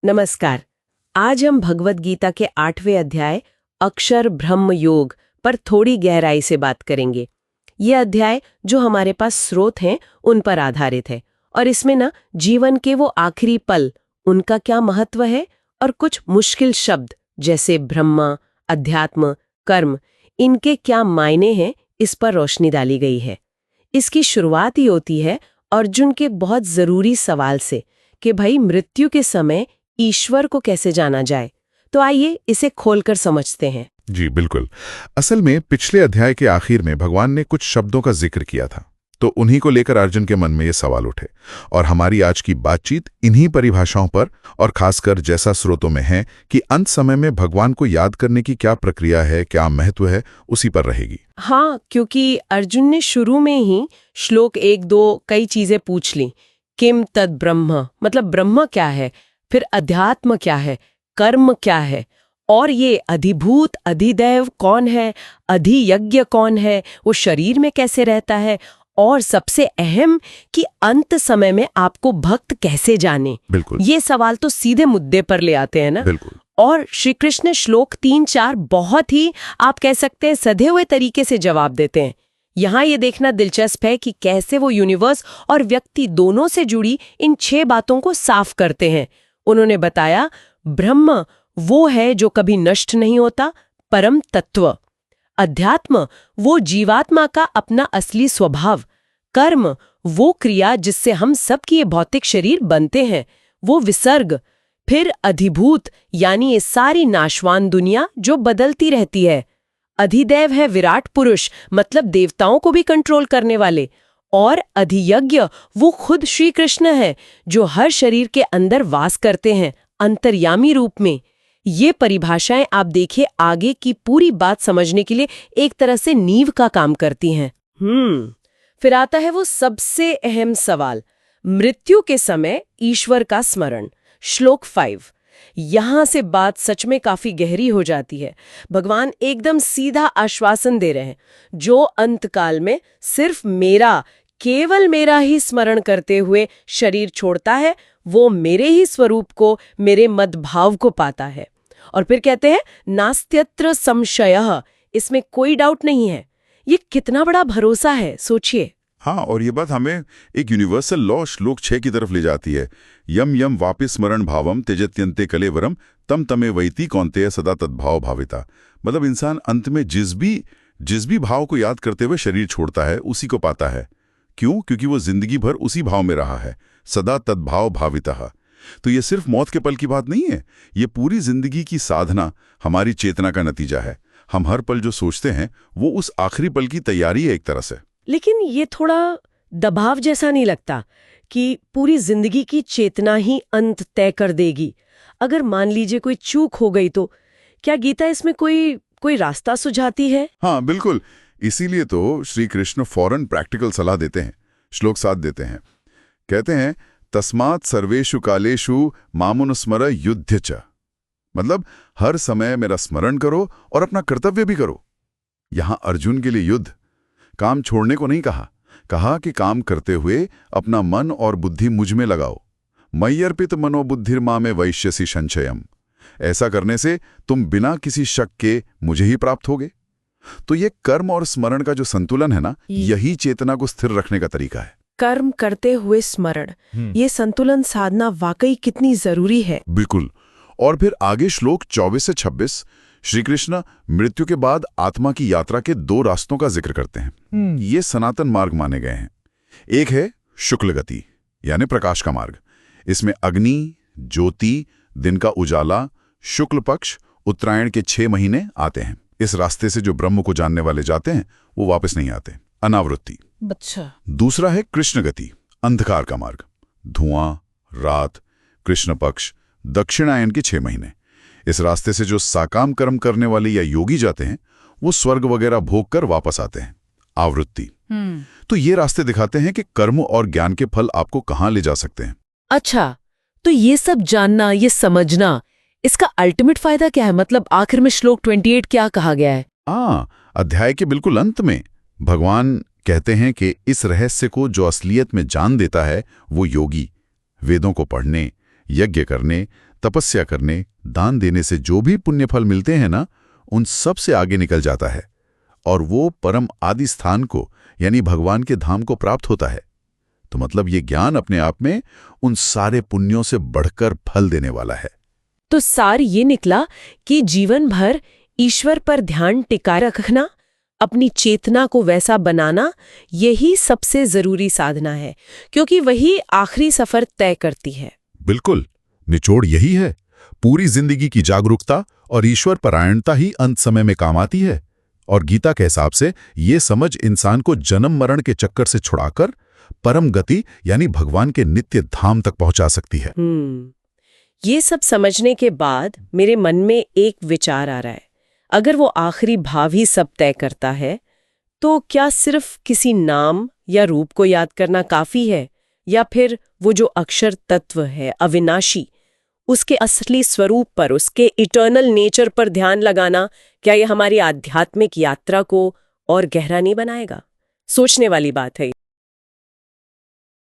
नमस्कार। आज हम भगवद गीता के 8वें अध्याय अक्षर ब्रह्म योग पर थोड़ी गहराई से बात करेंगे। ये अध्याय जो हमारे पास स्रोत हैं उन पर आधारित है और इसमें ना जीवन के वो आखिरी पल, उनका क्या महत्व है और कुछ मुश्किल शब्द जैसे ब्रह्म, अध्यात्म, कर्म, इनके क्या मायने हैं, इस पर रोशनी डाली गई है। इसकी शुरुआत ही होती है अर्जुन के बहुत जरूरी सवाल से कि भाई मृत्यु के समय ईश्वर को कैसे जाना जाए। तो आइए इसे खोलकर समझते हैं। जी बिल्कुल। असल में पिछले अध्याय के आखिर में भगवान ने कुछ शब्दों का जिक्र किया था, तो उन्हीं को लेकर अर्जुन के मन में ये सवाल उठे और हमारी आज की बातचीत इन्हीं परिभाषाओं पर और खासकर जैसा स्रोतों में है कि अंत समय में भगवान को याद करने की क्या प्रक्रिया है, क्या महत्व है, उसी पर रहेगी। हाँ, क्योंकि अर्जुन ने शुरू में ही श्लोक 1-2 कई चीजें पूछ ली। किम तद ब्रह्म, मतलब ब्रह्म क्या है, फिर अध्यात्म क्या है, कर्म क्या है, और ये अधिभूत अधिदैव कौन है, अधियज्ञ कौन है, वो शरीर में कैसे रहता है, और सबसे अहम कि अंत समय में आपको भक्त कैसे जाने। बिल्कुल। ये सवाल तो सीधे मुद्दे पर ले आते हैं ना। बिल्कुल। और श्री कृष्ण ने श्लोक 3-4 बहुत ही, आप कह सकते हैं, सधे हुए तरीके से जवाब देते हैं। यहाँ ये देखना दिलचस्प है कि कैसे वो यूनिवर्स और व्यक्ति दोनों से जुड़ी इन 6 बातों को साफ करते हैं। उन्होंने बताया, ब्रह्म वो है जो कभी नष्ट नहीं होता, परम तत्व। अध्यात्म वो जीवात्मा का अपना असली स्वभाव। कर्म वो क्रिया जिससे हम सब की ये भौतिक शरीर बनते हैं, वो विसर्ग। फिर अधिभूत यानी ये सारी नाशवान दुनिया जो बदलती रहती है। अधिदैव है विराट पुरुष, मतलब देवताओं को भी कंट्रोल करने वाले। और अधियज्ञ वो खुद श्री कृष्ण है जो हर शरीर के अंदर वास करते हैं, अंतर्यामी रूप में। ये परिभाषाएं आप देखिए आगे की पूरी बात समझने के लिए एक तरह से नींव का काम करती हैं। फिर आता है वो सबसे अहम सवाल, मृत्यु के समय ईश्वर का स्मरण। श्लोक 5। यहां से बात सच में काफी गहरी हो जाती है। भगवान एकदम सीधा आश्वासन दे रहे हैं, जो अंतकाल में सिर्फ मेरा, केवल मेरा ही स्मरण करते हुए शरीर छोड़ता है, वो मेरे ही स्वरूप को, मेरे मदभाव को पाता है। और फिर कहते हैं, नास्त्यत्र संशयः, इसमें कोई डाउट नहीं है। ये कितना बड़ा भरोसा है, सोचिए। हाँ, और ये बात हमें एक यूनिवर्सल लॉ श्लोक 6 की तरफ ले जाती है। यम यम वापि स्मरण भावम त्यजत्यन्ते कलेवरम तम तमे वैति कौन्तेय सदा तद्भाव भाविता। मतलब इंसान अंत में जिस भी भाव को याद करते हुए शरीर छोड़ता है, उसी को पाता है। क्यों? क्योंकि वो जिंदगी भर उसी भाव में रहा है, सदा तद्भाव भाविता। तो ये सिर्फ मौत के पल की बात नहीं है, ये पूरी जिंदगी की साधना, हमारी चेतना का नतीजा है। हम हर पल जो सोचते हैं वो उस आखिरी पल की तैयारी है एक तरह से। लेकिन ये थोड़ा दबाव जैसा नहीं लगता कि पूरी जिंदगी की चेतना ही अंत तय कर देगी? अगर मान लीजिए कोई चूक हो गई तो क्या गीता इसमें कोई रास्ता सुझाती है? हाँ बिल्कुल, इसीलिए तो श्री कृष्ण फौरन प्रैक्टिकल सलाह देते हैं। श्लोक 7 देते हैं, कहते हैं, तस्मात् सर्वेषु कालेषु मामनुस्मर युध्य च। मतलब हर समय मेरा स्मरण करो और अपना कर्तव्य भी करो। यहां अर्जुन के लिए युद्ध, काम छोड़ने को नहीं कहा कि काम करते हुए अपना मन और बुद्धि मुझ में लगाओ। मय्यर्पित मनोबुद्धिर्मा में वैश्यसि संशयम। ऐसा करने से तुम बिना किसी शक के मुझे ही प्राप्त होगे। तो ये कर्म और स्मरण का जो संतुलन है ना, यही चेतना को स्थिर रखने का तरीका है। कर्म करते हुए स्मरण, ये संतुलन साधना वाकई कितनी जरूरी है। बिल्कुल। और फिर आगे श्लोक 24 से 26 श्री कृष्ण मृत्यु के बाद आत्मा की यात्रा के 2 रास्तों का जिक्र करते हैं। ये सनातन मार्ग माने गए हैं। एक है शुक्ल गति यानी प्रकाश का मार्ग। इसमें अग्नि, ज्योति, दिन का उजाला, शुक्ल पक्ष, उत्तरायण के 6 महीने आते हैं। इस रास्ते से जो ब्रह्म को जानने वाले जाते हैं वो वापस नहीं आते। अनावृत्ति। अच्छा। दूसरा है कृष्ण गति, अंधकार का मार्ग। धुआं, रात, कृष्ण पक्ष, दक्षिणायन के 6 महीने। इस रास्ते से जो साकाम कर्म करने वाले या योगी जाते हैं वो स्वर्ग वगैरह भोग कर वापस आते हैं। आवृत्ति। तो ये रास्ते दिखाते हैं कि कर्म और ज्ञान के फल आपको कहां ले जा सकते हैं। अच्छा, तो ये सब जानना, ये समझना, इसका अल्टीमेट फायदा क्या है? मतलब आखिर में श्लोक 28 क्या कहा गया है? अध्याय के बिल्कुल अंत में भगवान कहते हैं कि इस रहस्य को जो असलियत में जान देता है वो योगी, वेदों को पढ़ने, यज्ञ करने, तपस्या करने, दान देने से जो भी पुण्य फल मिलते हैं ना, उन सब से आगे निकल जाता है और वो परम आदि स्थान को यानी भगवान के धाम को प्राप्त होता है। तो मतलब ये ज्ञान अपने आप में उन सारे पुण्यों से बढ़कर फल देने वाला है। तो सार ये निकला कि जीवन भर ईश्वर पर ध्यान टिकाए रखना, अपनी चेतना को वैसा बनाना, यही सबसे जरूरी साधना है, क्योंकि वही आखिरी सफर तय करती है। बिल्कुल, निचोड़ यही है। पूरी जिंदगी की जागरूकता और ईश्वर परायणता ही अंत समय में काम आती है। और गीता के हिसाब से ये समझ इंसान को जन्म मरण के चक्कर से छुड़ाकर परम गति यानी भगवान के नित्य धाम तक पहुंचा सकती है। ये सब समझने के बाद मेरे मन में एक विचार आ रहा है। अगर वो आखिरी भाव ही सब तय करता है, तो क्या सिर्फ किसी नाम या रूप को याद करना काफी है, या फिर वो जो अक्षर तत्व है, अविनाशी, उसके असली स्वरूप पर, उसके इटर्नल नेचर पर ध्यान लगाना, क्या ये हमारी आध्यात्मिक यात्रा को और गहरा नहीं बनाएगा? सोचने वाली बात है।